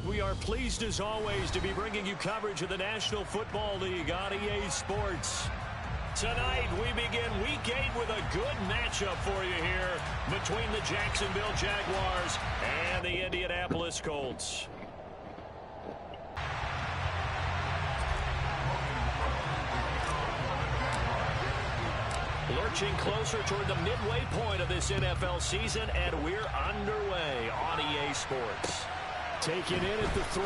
We are pleased as always to be bringing you coverage of the National Football League on EA Sports. Tonight we begin Week 8 with a good matchup for you here between the Jacksonville Jaguars and the Indianapolis Colts. Lurching closer toward the midway point of this NFL season, and we're underway on EA Sports. Taking in at the 3.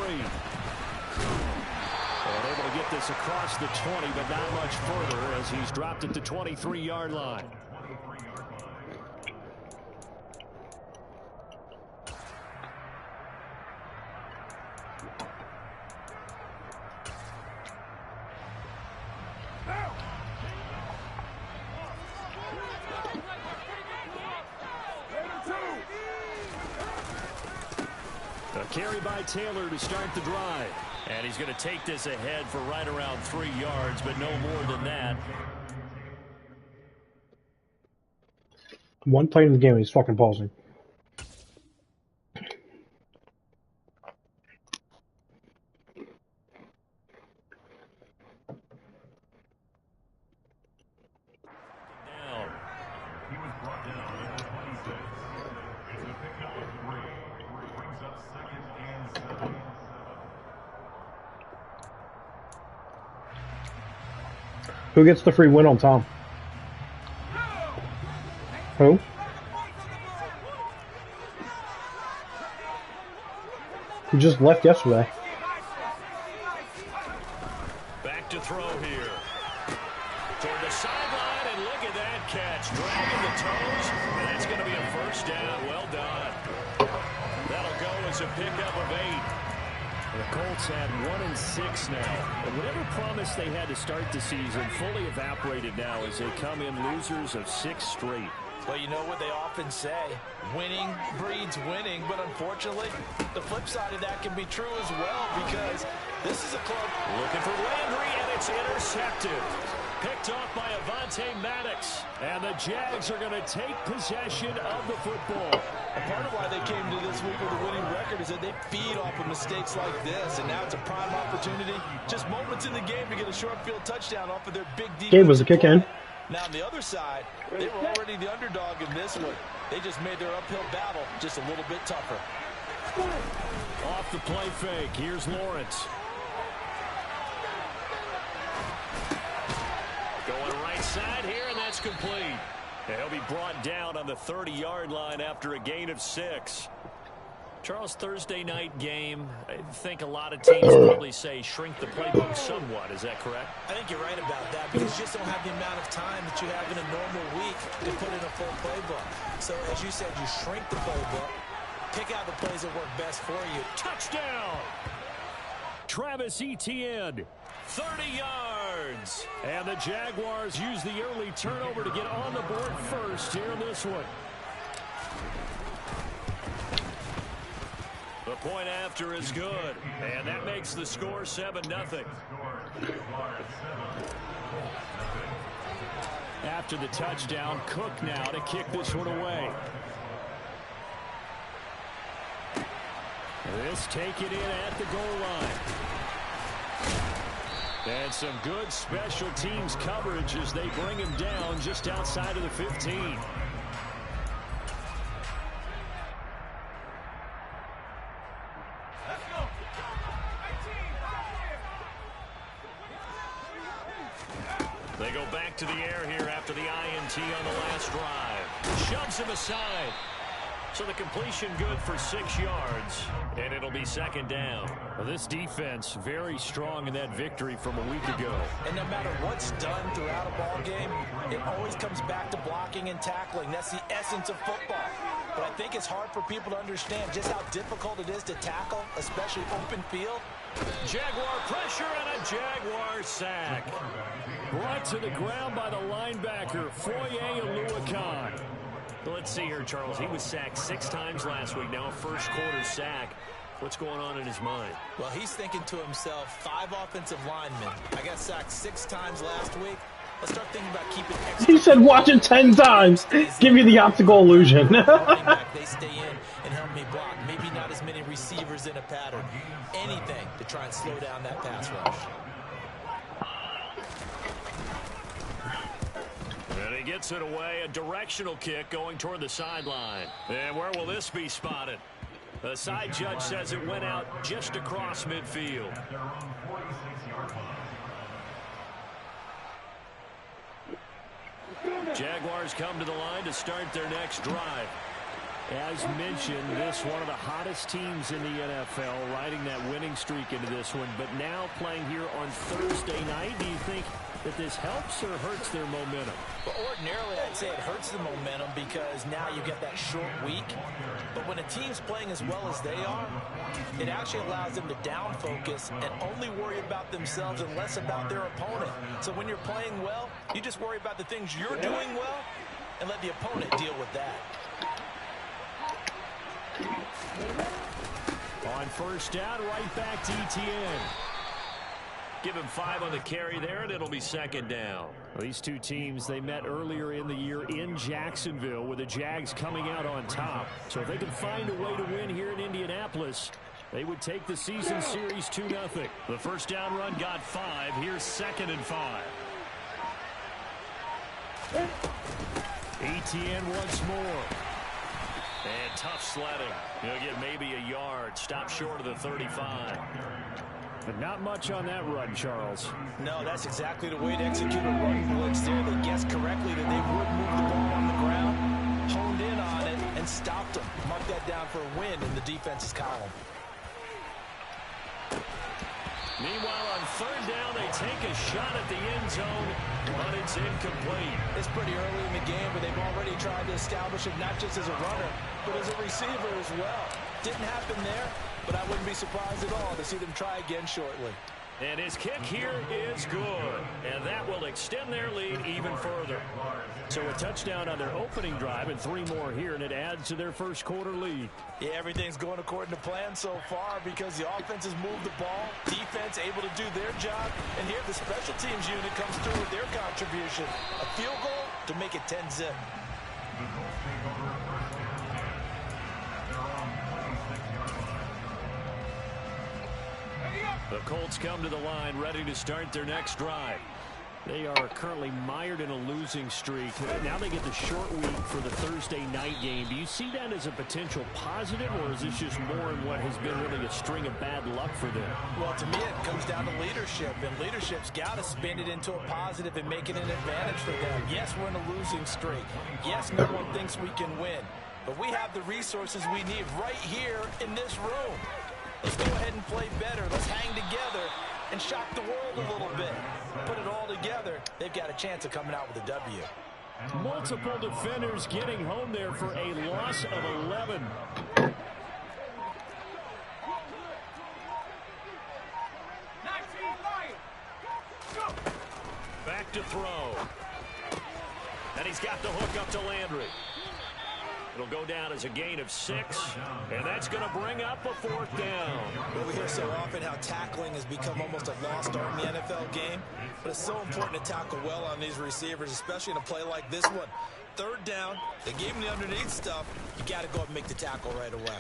And able to get this across the 20, but not much further as he's dropped at the 23-yard line. Carry by Taylor to start the drive. And he's going to take this ahead for right around 3 yards, but no more than that. One play in the game, he's fucking pausing. Down. He was brought down at 26. It's a pickup of 3. Brings up 2nd and 7. Who gets the free win on Tom? Who? He just left yesterday. Back to throw here. Toward the sideline, and look at that catch. Dragging the toes, and that's going to be a first down. Well done. That'll go as a pickup of 8. The Colts had 1-6 now. And whatever promise they had to start the season fully evaporated now as they come in losers of 6 straight. Well, you know what they often say, winning breeds winning, but unfortunately, the flip side of that can be true as well because this is a club looking for Landry, and it's intercepted. Picked off by Avonte Maddox. And the Jags are going to take possession of the football. A part of why they came to this week with a winning record is that they feed off of mistakes like this, and now it's a prime opportunity, just moments in the game to get a short field touchdown off of their big defense. Gabe was a kick in. Now on the other side, they were already the underdog in this one. They just made their uphill battle just a little bit tougher. Off the play fake, here's Lawrence. Going right side here, and that's complete. And he'll be brought down on the 30-yard line after a gain of 6. Charles, Thursday night game, I think a lot of teams probably say shrink the playbook somewhat. Is that correct? I think you're right about that because you just don't have the amount of time that you have in a normal week to put in a full playbook. So, as you said, you shrink the playbook, pick out the plays that work best for you. Touchdown! Travis Etienne. 30 yards. And the Jaguars use the early turnover to get on the board first here in this one. The point after is good, and that makes the score 7-0. After the touchdown, Cook now to kick this one away. This taken in at the goal line. And some good special teams coverage as they bring him down just outside of the 15. They go back to the air here after the INT on the last drive. Shoves him aside. So the completion good for 6 yards, and it'll be 2nd down. Well, this defense very strong in that victory from a week ago. And no matter what's done throughout a ball game, it always comes back to blocking and tackling. That's the essence of football. But I think it's hard for people to understand just how difficult it is to tackle, especially open field. Jaguar pressure and a Jaguar sack. Brought to the ground by the linebacker, Foye Oluwakan. Let's see here, Charles. He was sacked 6 times last week. Now a first-quarter sack. What's going on in his mind? Well, he's thinking to himself, 5 offensive linemen. I got sacked 6 times last week. Let's start thinking about keeping He said watch it 10 times. Give me the optical illusion. They stay in and help me block. Maybe not as many receivers in a pattern. Anything to try and slow down that pass rush. And he gets it away. A directional kick going toward the sideline. And where will this be spotted? The side judge says it went out just across midfield. Jaguars come to the line to start their next drive. As mentioned, this one of the hottest teams in the NFL, riding that winning streak into this one, but now playing here on Thursday night. Do you think that this helps or hurts their momentum? Well, ordinarily, I'd say it hurts the momentum because now you get that short week. But when a team's playing as well as they are, it actually allows them to down focus and only worry about themselves and less about their opponent. So when you're playing well, you just worry about the things you're doing well and let the opponent deal with that. On first down, right back to ETN. Give him 5 on the carry there, and it'll be second down. Well, these two teams, they met earlier in the year in Jacksonville with the Jags coming out on top. So if they can find a way to win here in Indianapolis, they would take the season series 2-0. The first down run got 5. Here's 2nd and 5. ETN once more. And tough sledding. He'll get maybe a yard. Stop short of the 35. But not much on that run, Charles. No, that's exactly the way to execute a run blitz there. They guessed correctly that they would move the ball on the ground, honed in on it, and stopped them. Mark that down for a win in the defense's column. Meanwhile, on third down, they take a shot at the end zone, but it's incomplete. It's pretty early in the game, but they've already tried to establish it not just as a runner, but as a receiver as well. Didn't happen there, but I wouldn't be surprised at all to see them try again shortly. And his kick here is good, and that will extend their lead even further. So a touchdown on their opening drive and 3 more here, and it adds to their first quarter lead. Yeah, everything's going according to plan so far because the offense has moved the ball, defense able to do their job, and here the special teams unit comes through with their contribution. A field goal to make it 10-zip. The Colts come to the line ready to start their next drive. They are currently mired in a losing streak. Now they get the short week for the Thursday night game. Do you see that as a potential positive, or is this just more in what has been really a string of bad luck for them? Well, to me, it comes down to leadership, and leadership's got to spin it into a positive and make it an advantage for them. Yes, we're in a losing streak. Yes, no one thinks we can win, but we have the resources we need right here in this room. Let's go ahead and play better. Let's hang together and shock the world a little bit. Put it all together, they've got a chance of coming out with a W. Multiple defenders getting home there for a loss of 11. Back to throw. And he's got the hook up to Landry. It'll go down as a gain of 6, and that's going to bring up a 4th down. Well, we hear so often how tackling has become almost a lost art in the NFL game, but it's so important to tackle well on these receivers, especially in a play like this one. Third down, they gave him the underneath stuff. You got to go up and make the tackle right away.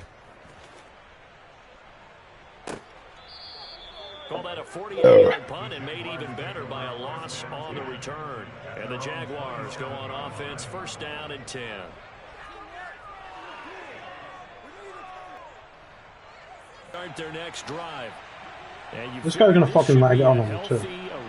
Call that a 48-yard punt and made even better by a loss on the return. And the Jaguars go on offense, first down and 10. Start their next drive. This guy's gonna fucking lag out on me too.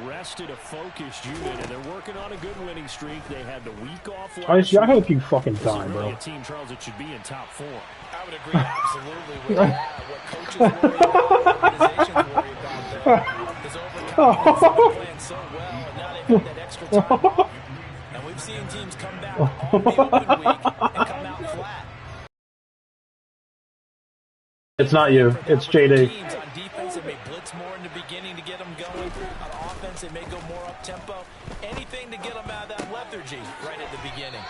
Arrested, a focused unit, and they're working on a good winning streak. They had the week off. I hope you fucking die, bro. A team, Charles, that should be in top 4. I would agree absolutely with that. What coaches worry about, organizations worry about that. Is overconfidence playing so well, and now they've got that extra time off. And we've seen teams come back on the open week and come out flat. It's not you. It's JD. On defense, they may blitz more in the beginning to get them going. On offense, they may go more up-tempo. Anything to get them out of that lethargy right at the beginning.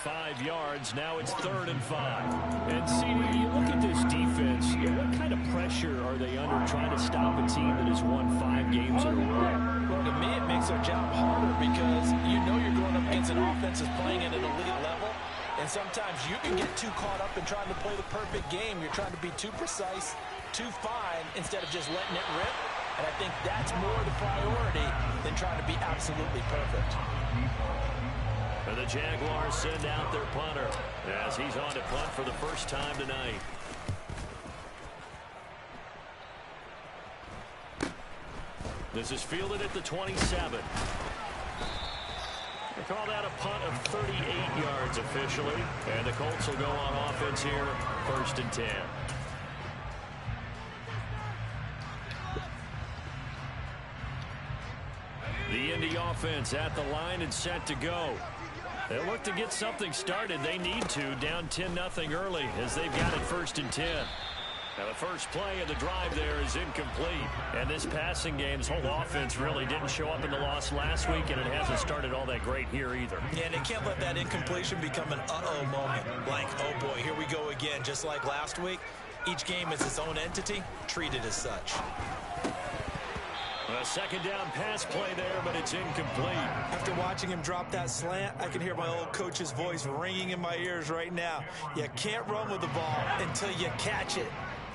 5 yards. Now it's 3rd and 5. And CD, you look at this defense, what kind of pressure are they under trying to stop a team that has won 5 games in a row? Well, to me, it makes their job harder because you know you're going up against an offense that's playing at an elite level. And sometimes you can get too caught up in trying to play the perfect game. You're trying to be too precise, too fine, instead of just letting it rip. And I think that's more the priority than trying to be absolutely perfect. And the Jaguars send out their punter as he's on to punt for the first time tonight. This is fielded at the 27. They call that a punt of 38 yards officially. And the Colts will go on offense here, 1st and 10. The Indy offense at the line and set to go. They'll look to get something started. They need to, down 10-0 early as they've got it 1st and 10. Now, the first play of the drive there is incomplete. And this passing game's whole offense really didn't show up in the loss last week, and it hasn't started all that great here either. Yeah, and they can't let that incompletion become an uh-oh moment. Like, oh boy, here we go again, just like last week. Each game is its own entity, treated as such. A second down pass play there, but it's incomplete. After watching him drop that slant, I can hear my old coach's voice ringing in my ears right now. You can't run with the ball until you catch it.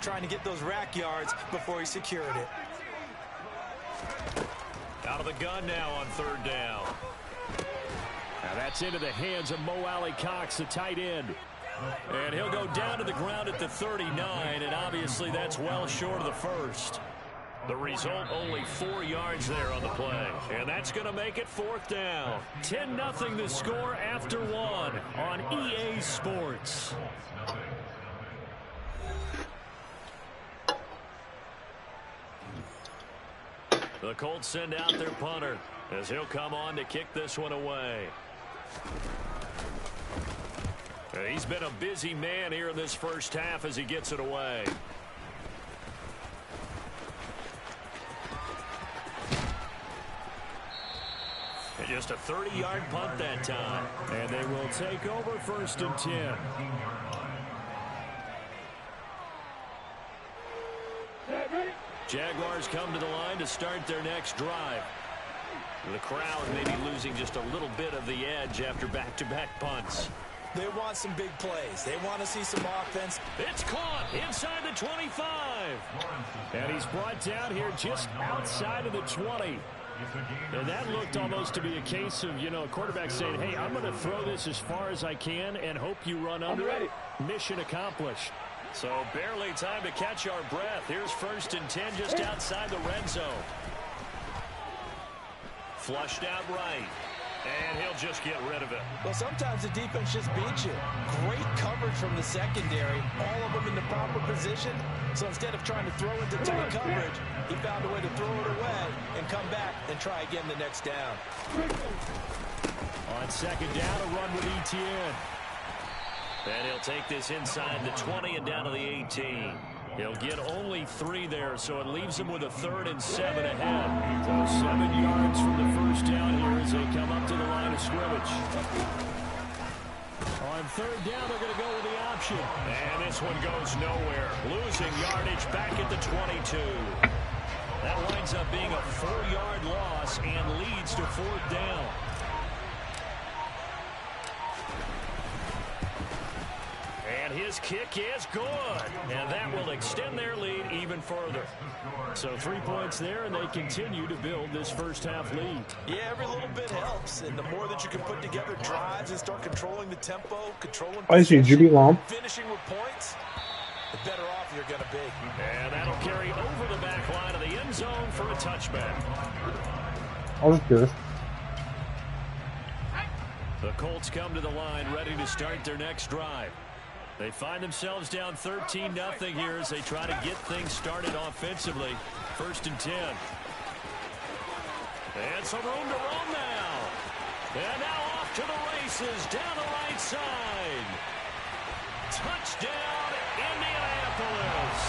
Trying to get those rack yards before he secured it. Out of the gun now on 3rd down. Now that's into the hands of Mo Alley Cox, the tight end. And he'll go down to the ground at the 39, and obviously that's well short of the first. The result, only 4 yards there on the play. And that's going to make it 4th down. 10-0 the score after 1 on EA Sports. The Colts send out their punter as he'll come on to kick this one away. He's been a busy man here in this first half as he gets it away. And just a 30-yard punt that time. And they will take over 1st and 10. Jaguars come to the line to start their next drive. The crowd may be losing just a little bit of the edge after back-to-back punts. They want some big plays. They want to see some offense. It's caught inside the 25. And he's brought down here just outside of the 20. And that looked almost to be a case of, a quarterback saying, hey, I'm going to throw this as far as I can and hope you run under it. Mission accomplished. So barely time to catch our breath. Here's 1st and 10 just outside the red zone. Flushed out right. And he'll just get rid of it. Well, sometimes the defense just beats you. Great coverage from the secondary. All of them in the proper position. So instead of trying to throw into tight coverage, he found a way to throw it away and come back and try again the next down. On 2nd down, a run with Etienne. And he'll take this inside the 20 and down to the 18. He'll get only 3 there, so it leaves him with a 3rd and 7 ahead. So 7 yards from the first down here as they come up to the line of scrimmage. On 3rd down, they're going to go with the option. And this one goes nowhere. Losing yardage back at the 22. That winds up being a 4-yard loss and leads to 4th down. And his kick is good. And that will extend their lead even further. So 3 points there, and they continue to build this first half lead. Yeah, every little bit helps. And the more that you can put together drives and start controlling the tempo, controlling finishing with points, the better off you're going to be. And that'll carry over the back line of the end zone for a touchback. I was curious. The Colts come to the line ready to start their next drive. They find themselves down 13-0 here as they try to get things started offensively. 1st and 10. And some room to roam now. And now off to the races down the right side. Touchdown, Indianapolis.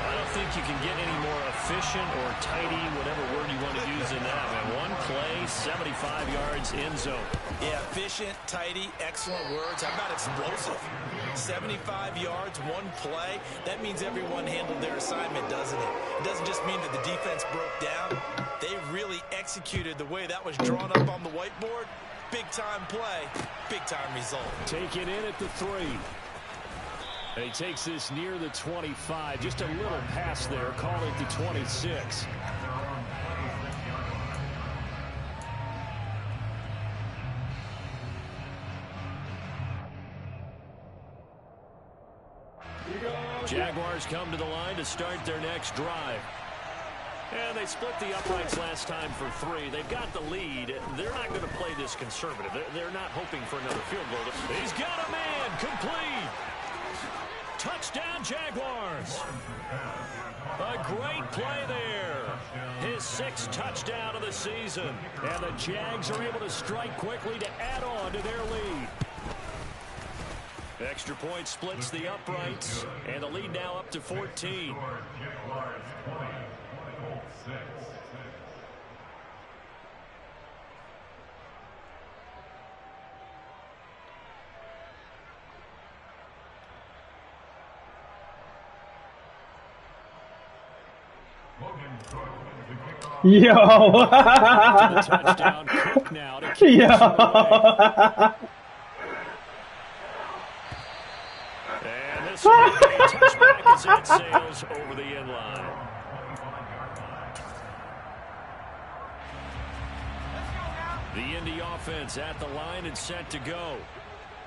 I don't think you can get any more efficient or tidy, whatever word you want to use in that. Man, one play, 75 yards in zone. Yeah, efficient, tidy, excellent words. How about explosive? 75 yards, one play. That means everyone handled their assignment, doesn't it? It doesn't just mean that the defense broke down. They really executed the way that was drawn up on the whiteboard. Big-time play, big-time result. Taken in at the 3. And he takes this near the 25. Just a little pass there. Call it the 26. Jaguars come to the line to start their next drive. And they split the uprights last time for 3. They've got the lead. They're not going to play this conservative. They're not hoping for another field goal. He's got a man. Complete. Touchdown, Jaguars. A great play there. His 6th touchdown of the season. And the Jags are able to strike quickly to add on to their lead. Extra point splits the uprights. And the lead now up to 14. Yo! Touchdown kick now to keep Yo! And this will be a touchback as it sails over the end line. The Indy offense at the line and set to go.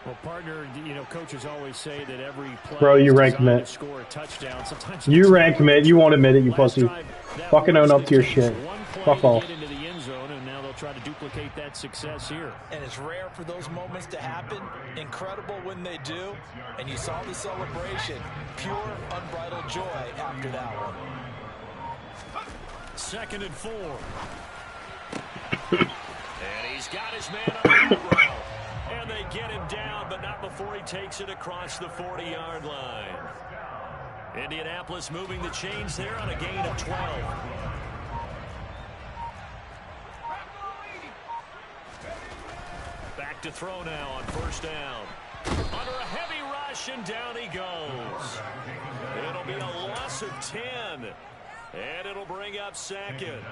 Well, partner, you know, coaches always say that every play Bro, you is rank designed commit. to score a touchdown. Sometimes You rank commit. You won't admit it, you last pussy. drive, that Fucking was own the up to your case. shit. One play Fuck to off. get into the end zone, and now they'll try to duplicate that success here. And it's rare for those moments to happen. Incredible when they do. And you saw the celebration. Pure, unbridled joy after that one. 2nd and 4. And he's got his man on the route. And they get him down, but not before he takes it across the 40-yard line. Indianapolis moving the chains there on a gain of 12. Back to throw now on 1st down. Under a heavy rush, and down he goes. It'll be a loss of 10. And it'll bring up 2nd.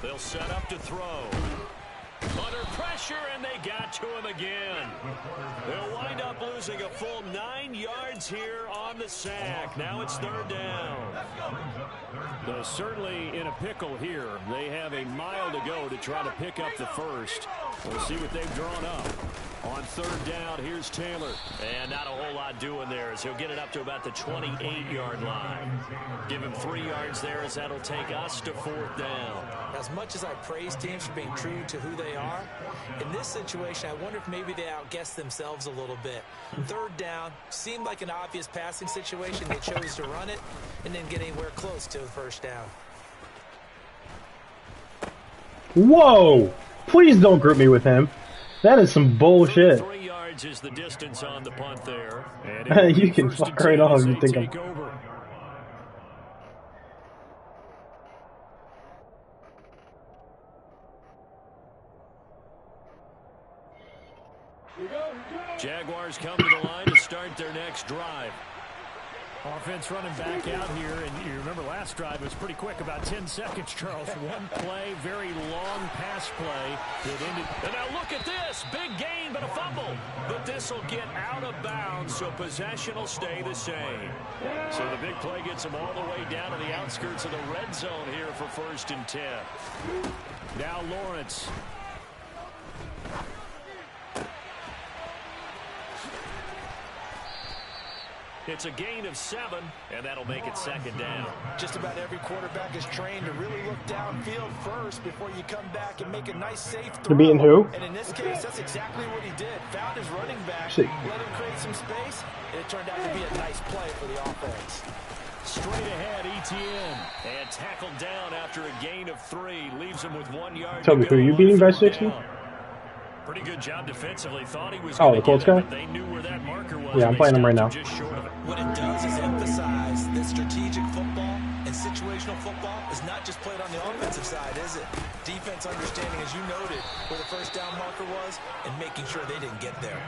They'll set up to throw. Under pressure, and they got to him again. They'll wind up losing a full 9 yards here on the sack. Now it's 3rd down. They're certainly in a pickle here. They have a mile to go to try to pick up the first. We'll see what they've drawn up. On 3rd down, here's Taylor. And not a whole lot doing there as he'll get it up to about the 28-yard line. Give him 3 yards there as that'll take us to 4th down. As much as I praise teams for being true to who they are, in this situation, I wonder if maybe they outguessed themselves a little bit. 3rd down seemed like an obvious passing situation. They chose to run it and didn't get anywhere close to the 1st down. Whoa! Please don't group me with him. That is some bullshit. 3 yards is the distance on the punt there. And You can fuck right off if you think I'm... over. Jaguars come to the line to start their next drive. Offense running back out here, and you remember last drive was pretty quick, about 10 seconds, Charles. One play, very long pass play that ended. And now look at this, big gain, but a fumble. But this will get out of bounds, so possession will stay the same. So the big play gets them all the way down to the outskirts of the red zone here for 1st and 10. Now Lawrence. It's a gain of 7, and that'll make it 2nd down. Just about every quarterback is trained to really look downfield first before you come back and make a nice safe throw. You're beating who? And in this case, that's exactly what he did. Found his running back, See. let him create some space, and it turned out to be a nice play for the offense. Straight ahead, Etienne. And tackled down after a gain of 3. Leaves him with 1 yard Tell to me, go who are you on beating by 3rd 60? down. Pretty good job defensively. Thought he was Oh, going the to Colts get guy? it, but they knew where that marker was. Yeah, I'm playing him right now. Just short of it. What it does is emphasize that strategic football and situational football is not just played on the offensive side, is it? Defense understanding, as you noted, where the first down marker was and making sure they didn't get there.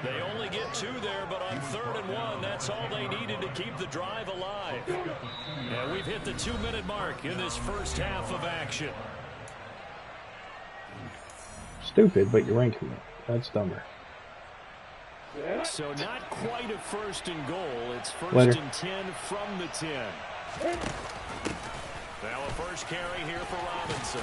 They only get 2 there, but on 3rd and 1, that's all they needed to keep the drive alive. And we've hit the 2-minute mark in this first half of action. Stupid, but you're ranking it. That's dumber. So not quite a 1st and goal. It's 1st Later. and 10 from the 10. Now a first carry here for Robinson.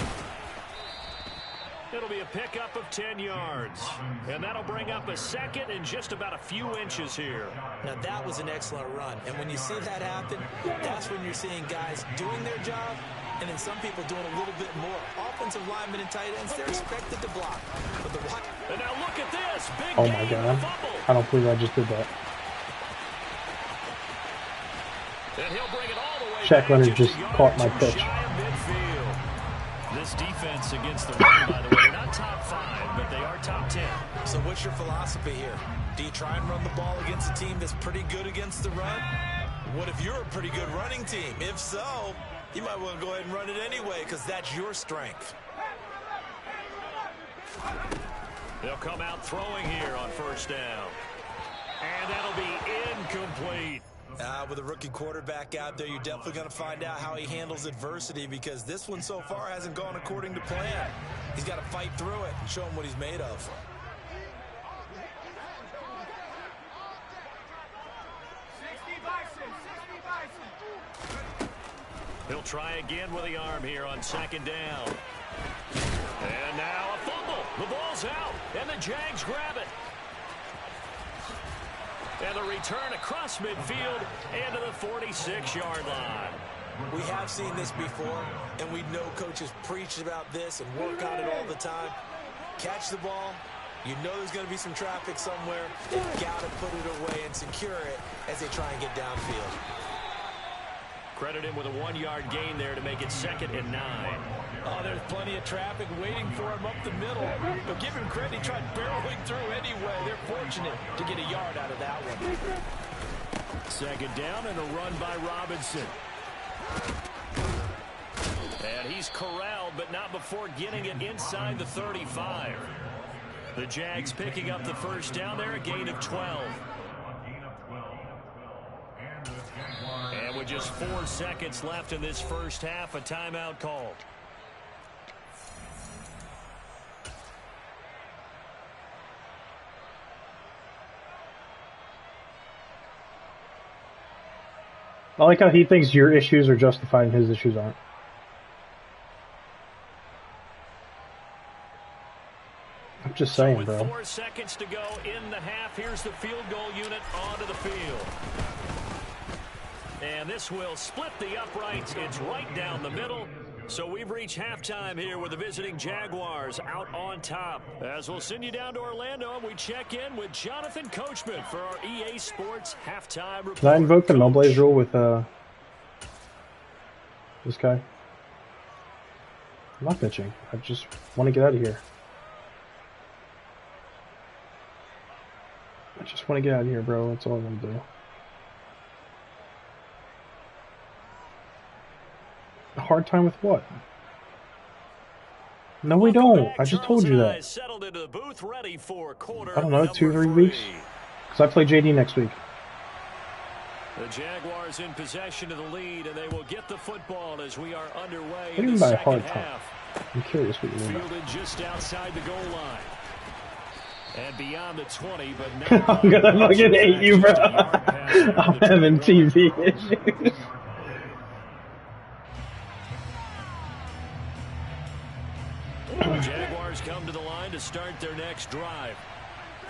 It'll be a pickup of 10 yards. And that'll bring up a second and just about a few inches here. Now, that was an excellent run. And when you see that happen, that's when you're seeing guys doing their job and then some people doing a little bit more. Offensive linemen and tight ends, they're expected to block. But the what? And now look at this. Big Oh my gain, God. fumble. I don't believe I just did that. And he'll bring it all the way Shaq back Leonard just a yard caught my or two pitch. shy of midfield. This defense against the run, by the way, they're not top 5, but they are top 10. So what's your philosophy here? Do you try and run the ball against a team that's pretty good against the run? What if you're a pretty good running team? If so, you might want to go ahead and run it anyway because that's your strength. They'll come out throwing here on 1st down. And that'll be incomplete. With a rookie quarterback out there, you're definitely going to find out how he handles adversity because this one so far hasn't gone according to plan. He's got to fight through it and show him what he's made of. He'll try again with the arm here on 2nd down. And now a fumble. The ball's out, and the Jags grab it. And the return across midfield and to the 46-yard line. We have seen this before, and we know coaches preach about this and work on it all the time. Catch the ball. You know there's going to be some traffic somewhere. They've got to put it away and secure it as they try and get downfield. Credit him with a 1-yard gain there to make it 2nd and 9. Oh, there's plenty of traffic waiting for him up the middle. But give him credit, he tried barreling through anyway. They're fortunate to get a yard out of that one. 2nd down and a run by Robinson. And he's corralled, but not before getting it inside the 35. The Jags picking up the 1st down there, a gain of 12. And with just 4 seconds left in this first half, a timeout called. I like how he thinks your issues are justified and his issues aren't. I'm just saying, with bro. 4 seconds to go in the half, here's the field goal unit onto the field. And this will split the uprights. It's right down the middle. So we've reached halftime here with the visiting Jaguars out on top. As we'll send you down to Orlando, and we check in with Jonathan Coachman for our EA Sports halftime report. Can I invoke the no blaze rule with this guy? I'm not bitching. I just want to get out of here. I just want to get out of here, bro. That's all I want to do. A hard time with what? No, we don't. I just told you that. I don't know, 2 or 3 weeks? Because I play JD next week. The Jaguars in possession of the lead, and they will get the football as we are underway. What do you mean by a hard time? I'm curious what you mean. Fielded just outside the goal line. And beyond the 20, but now I'm gonna fucking hate you, bro. I'm having TV issues. The Jaguars come to the line to start their next drive.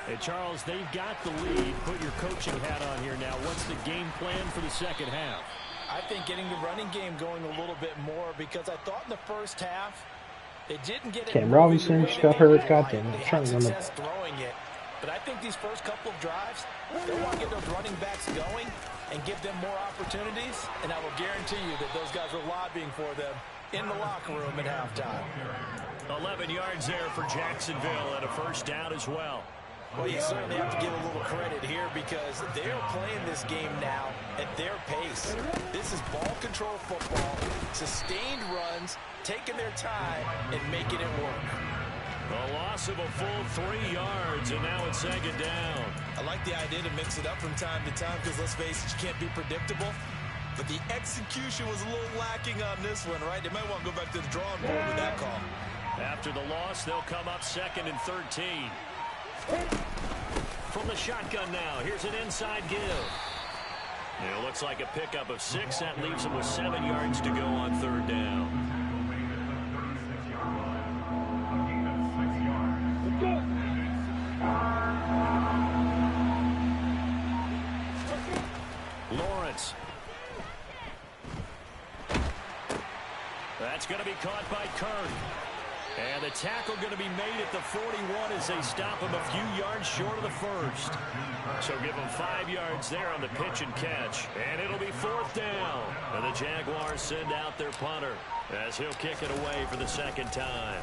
Hey, Charles, they've got the lead. Put your coaching hat on here now. What's the game plan for the second half? I think getting the running game going a little bit more because I thought in the first half they didn't get it. Cam Robinson just got hurt. Goddamn, They trying had to run the success throwing it, but I think these first couple of drives, they want to get those running backs going and give them more opportunities. And I will guarantee you that those guys are lobbying for them in the locker room at halftime. A 11 yards there for Jacksonville and a first down as well. Well, you certainly have to give a little credit here because they're playing this game now at their pace. This is ball control football, sustained runs, taking their time, and making it work. A loss of a full 3 yards, and now it's second down. I like the idea to mix it up from time to time because, let's face it, you can't be predictable. But the execution was a little lacking on this one, right? They might want to go back to the drawing board with that call. After the loss, they'll come up 2nd and 13. From the shotgun now, here's an inside give. It looks like a pickup of 6. That leaves them with 7 yards to go on 3rd down. Lawrence. That's going to be caught by Kirk. And the tackle going to be made at the 41 as they stop him a few yards short of the first. So give him 5 yards there on the pitch and catch. And it'll be 4th down. And the Jaguars send out their punter as he'll kick it away for the 2nd time.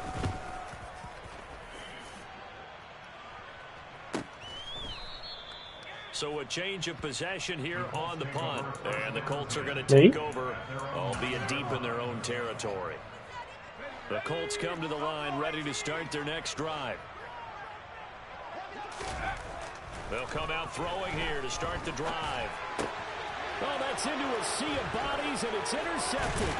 So a change of possession here on the punt. And the Colts are going to take over, albeit deep in their own territory. The Colts come to the line ready to start their next drive. They'll come out throwing here to start the drive. Oh, that's into a sea of bodies, and it's intercepted.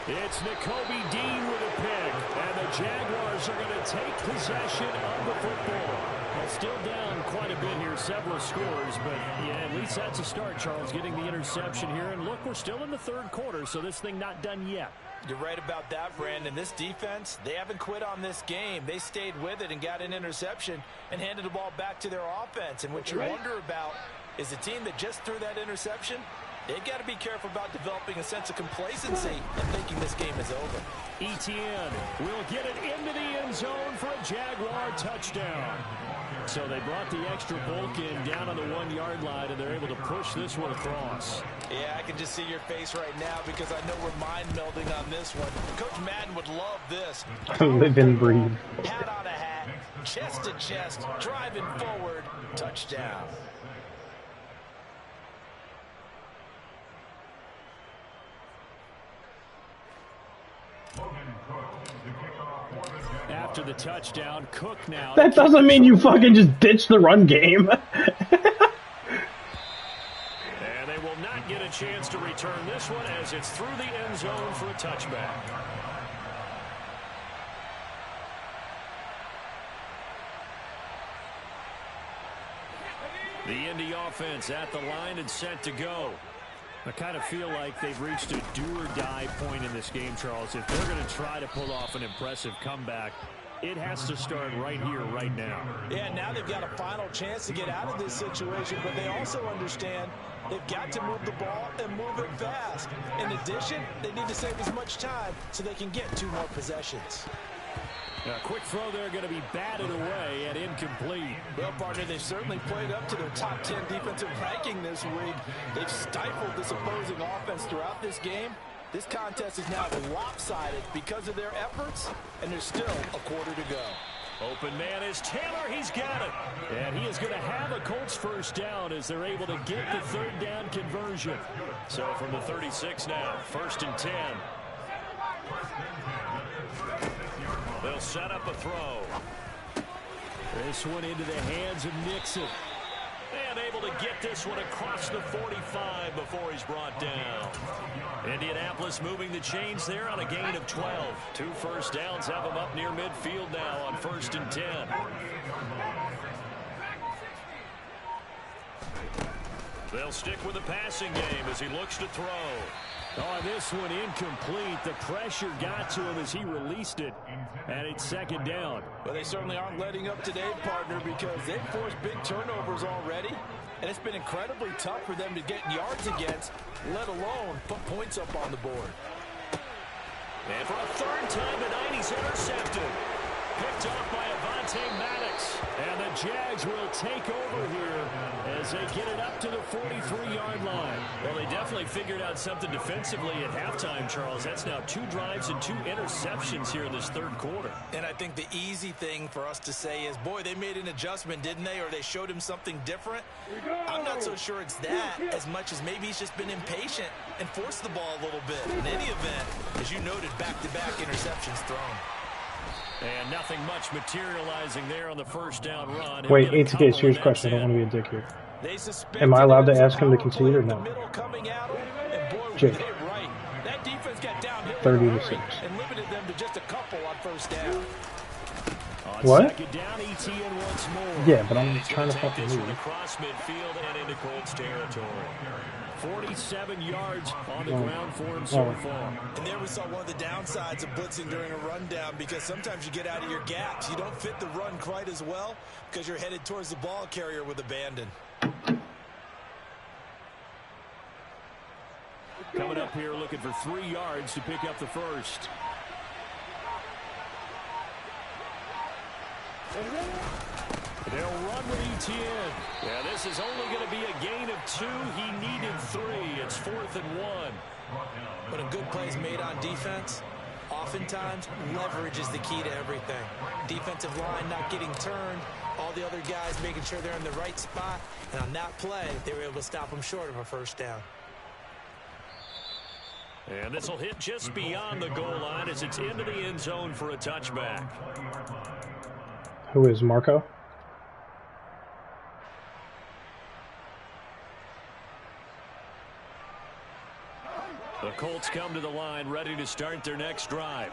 It's Nakobe Dean with a pick, and the Jaguars are going to take possession of the football. Well, still down quite a bit here, several scores, but yeah, at least that's a start, Charles, getting the interception here. And look, we're still in the 3rd quarter, so this thing not done yet. You're right about that, Brandon. This defense, they haven't quit on this game. They stayed with it and got an interception and handed the ball back to their offense. And what you wonder about is the team that just threw that interception, they've got to be careful about developing a sense of complacency and thinking this game is over. Etienne will get it into the end zone for a Jaguar touchdown. So they brought the extra bulk in down on the 1-yard line, and they're able to push this one across. Yeah, I can just see your face right now because I know we're mind melding on this one. Coach Madden would love this. Live and breathe. Hat on a hat, chest to chest, driving forward, touchdown. After the touchdown, Cook now. That doesn't mean you fucking just ditch the run game. And they will not get a chance to return this one as it's through the end zone for a touchback. The Indy offense at the line and set to go. I kind of feel like they've reached a do-or-die point in this game, Charles. If they're going to try to pull off an impressive comeback, it has to start right here, right now. Yeah, now they've got a final chance to get out of this situation, but they also understand they've got to move the ball and move it fast. In addition, they need to save as much time so they can get 2 more possessions. A quick throw there going to be batted away and incomplete. Well, partner, they've certainly played up to their top 10 defensive ranking this week. They've stifled this opposing offense throughout this game. This contest is now lopsided because of their efforts, and there's still a quarter to go. Open man is Taylor. He's got it. And he is going to have a Colts first down as they're able to get the 3rd down conversion. So from the 36 now, 1st and 10. They'll set up a throw. This one into the hands of Nixon. And able to get this one across the 45 before he's brought down. Indianapolis moving the chains there on a gain of 12. 2 first downs have them up near midfield now on 1st and 10. They'll stick with the passing game as he looks to throw. Oh, this one incomplete. The pressure got to him as he released it, and it's 2nd down. Well, they certainly aren't letting up today, partner, because they've forced big turnovers already, and it's been incredibly tough for them to get yards against, let alone put points up on the board. And for a 3rd time tonight, he's intercepted. Picked off by Maddox. And the Jags will take over here as they get it up to the 43-yard line. Well, they definitely figured out something defensively at halftime, Charles. That's now 2 drives and 2 interceptions here in this third quarter. And I think the easy thing for us to say is, boy, they made an adjustment, didn't they? Or they showed him something different. I'm not so sure it's that as much as maybe he's just been impatient and forced the ball a little bit. In any event, as you noted, back-to-back interceptions thrown. And nothing much materializing there on the first down run. Wait, ATK, serious question. I don't want to be a dick here. Am I allowed to ask him to concede or no? Jake. 30 to 6. And limited them to just a couple on first down. What? Down, ETN once more. Yeah, but I'm trying to fucking move. Across midfield and into Colts territory. 47 yards on the ground for him so far. And there we saw one of the downsides of blitzing during a rundown, because sometimes you get out of your gaps. You don't fit the run quite as well because you're headed towards the ball carrier with abandon. Coming up here looking for 3 yards to pick up the first. They'll run with ETN. Yeah, this is only going to be a gain of 2. He needed 3. It's 4th and 1. But a good play is made on defense. Oftentimes, leverage is the key to everything. Defensive line not getting turned. All the other guys making sure they're in the right spot. And on that play, they were able to stop them short of a first down. And this will hit just beyond the goal line as it's into the end zone for a touchback. Who is Marco? The Colts come to the line, ready to start their next drive.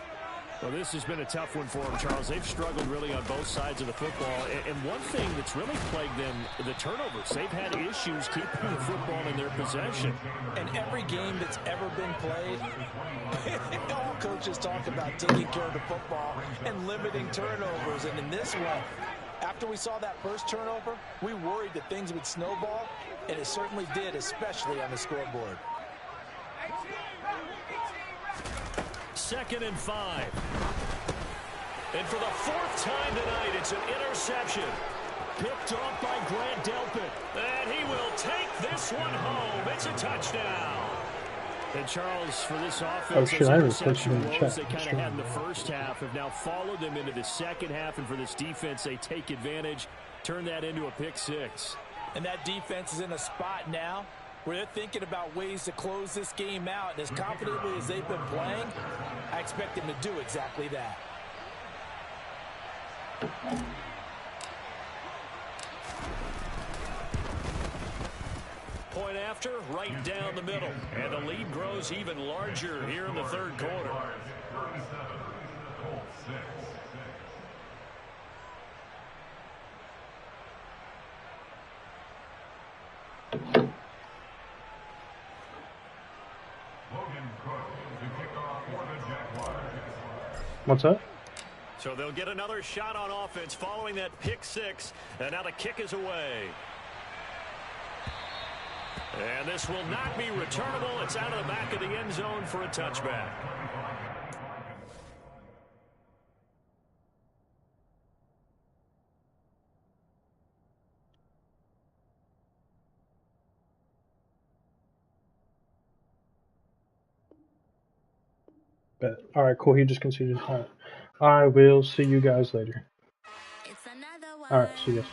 Well, this has been a tough one for them, Charles. They've struggled really on both sides of the football. And one thing that's really plagued them, the turnovers. They've had issues keeping the football in their possession. And every game that's ever been played, all coaches talk about taking care of the football and limiting turnovers. And in this one, after we saw that first turnover, we worried that things would snowball, and it certainly did, especially on the scoreboard. 2nd and 5. And for the 4th time tonight, it's an interception. Picked off by Grant Delpit. And he will take this one home. It's a touchdown. And Charles, for this offense, those interception woes they kind of had in the first half have now followed them into the second half. And for this defense, they take advantage, turn that into a pick 6. And that defense is in a spot now where they're thinking about ways to close this game out. And as confidently as they've been playing, I expect them to do exactly that. Point after, right down the middle. And the lead grows even larger here in the third quarter. What's that? So they'll get another shot on offense following that pick 6. And now the kick is away. And this will not be returnable. It's out of the back of the end zone for a touchback. All right, cool. He just conceded. All right. I will see you guys later. All right, see you guys.